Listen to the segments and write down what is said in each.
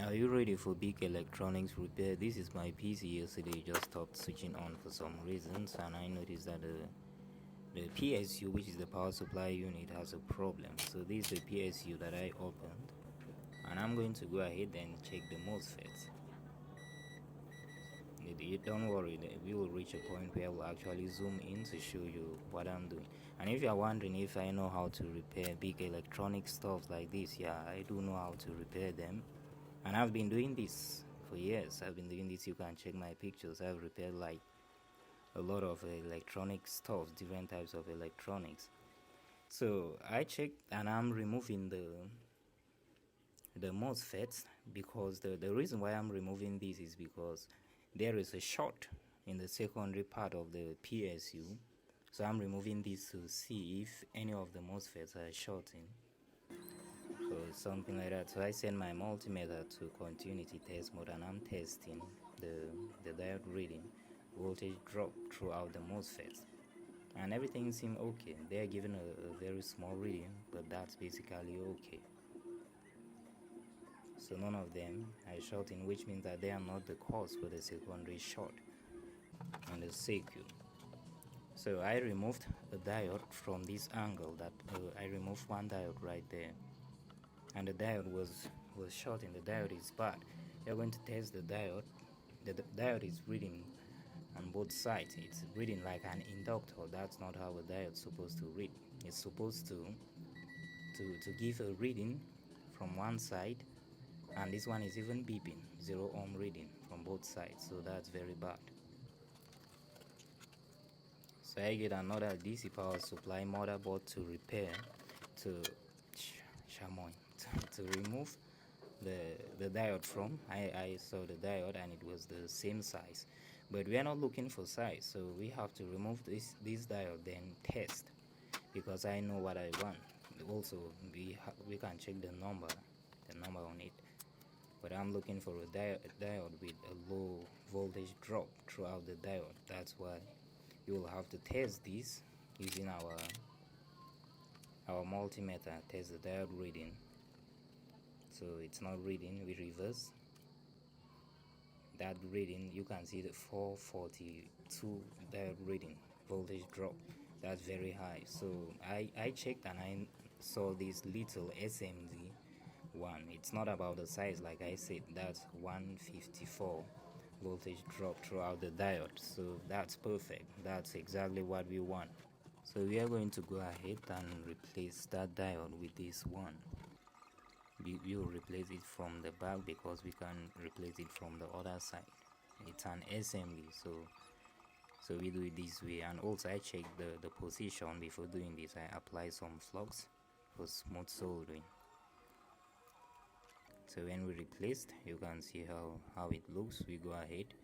Are you ready for big electronics repair? This is my PC. Yesterday just stopped switching on for some reasons, and I noticed that the PSU, which is the power supply unit, has a problem. So this is the PSU that I opened, and I'm going to go ahead and check the MOSFETs. Don't worry, we will reach a point where we'll actually zoom in to show you what I'm doing. And if you're wondering if I know how to repair big electronic stuff like this, yeah, I do know how to repair them, and I've been doing this for years. I've been doing this. You can check my pictures. I've repaired like a lot of electronic stuff, different types of electronics. So I checked, and I'm removing the MOSFETs, because the reason why I'm removing this is because there is a short in the secondary part of the PSU. So I'm removing this to see if any of the MOSFETs are shorting or something like that. So I send my multimeter to continuity test mode, and I'm testing the diode reading, voltage drop throughout the MOSFETs, and everything seemed okay. They're giving a very small reading, but that's basically okay. So none of them are shorting, which means that they are not the cause for the secondary short and the circuit. So I removed a diode from this angle. That I removed one diode right there, and the diode was shorting. The diode is bad. You're going to test the diode. The diode is reading on both sides. It's reading like an inductor. That's not how a diode is supposed to read. It's supposed to give a reading from one side, and this one is even beeping 0 ohm reading from both sides, so that's very bad. So I get another DC power supply motherboard to repair, to remove the diode from. I saw the diode and it was the same size, but we are not looking for size, so we have to remove this diode, then test, because I know what I want. Also, we can check the number on it, but I'm looking for a diode with a low voltage drop throughout the diode. That's why you will have to test this using our multimeter. Test the diode reading. So it's not reading. We reverse that reading. You can see the 442 diode reading, voltage drop. That's very high. So I checked, and I saw this little SMD one. It's not about the size, like I said. That's 154 voltage drop throughout the diode, so that's perfect. That's exactly what we want. So we are going to go ahead and replace that diode with this one. We will replace it from the back because we can replace it from the other side. It's an assembly, so we do it this way. And also I check the position before doing this. I apply some flux for smooth soldering. So when we replaced, you can see how it looks. We go ahead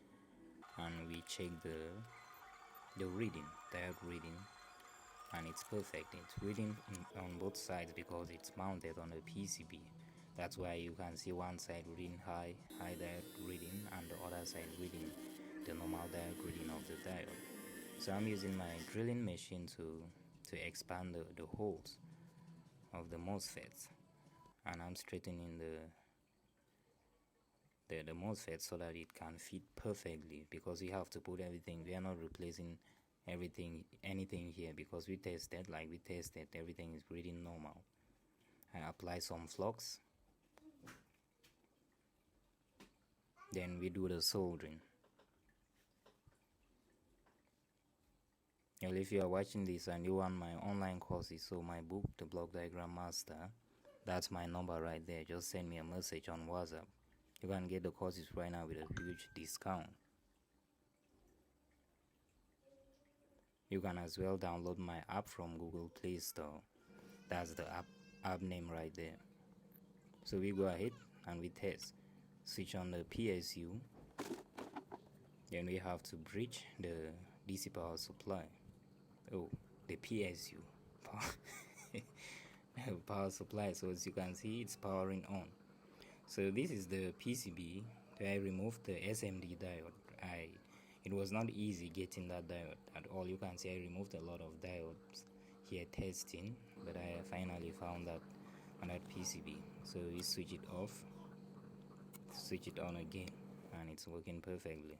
and we check the reading, diode reading, and it's perfect. It's reading on both sides because it's mounted on a PCB. That's why you can see one side reading high diode reading, and the other side reading the normal diode reading of the diode. So I'm using my drilling machine to expand the holes of the MOSFETs, and I'm straightening the MOSFET so that it can fit perfectly, because we have to put everything. We are not replacing anything here, because we tested everything is reading normal. I apply some flux, then we do the soldering. Well, if you are watching this and you want my online courses, so my book, The Block Diagram Master, that's my number right there. Just send me a message on WhatsApp. You can get the courses right now with a huge discount. You can as well download my app from Google Play Store. That's the app name right there. So we go ahead and we test. Switch on the PSU. Then we have to bridge the DC power supply. Oh, the PSU power supply. So as you can see, it's powering on. So this is the PCB. I removed the SMD diode. It was not easy getting that diode at all. You can see I removed a lot of diodes here testing, but I finally found that on that PCB. So we switch it off. switch it on again, and it's working perfectly.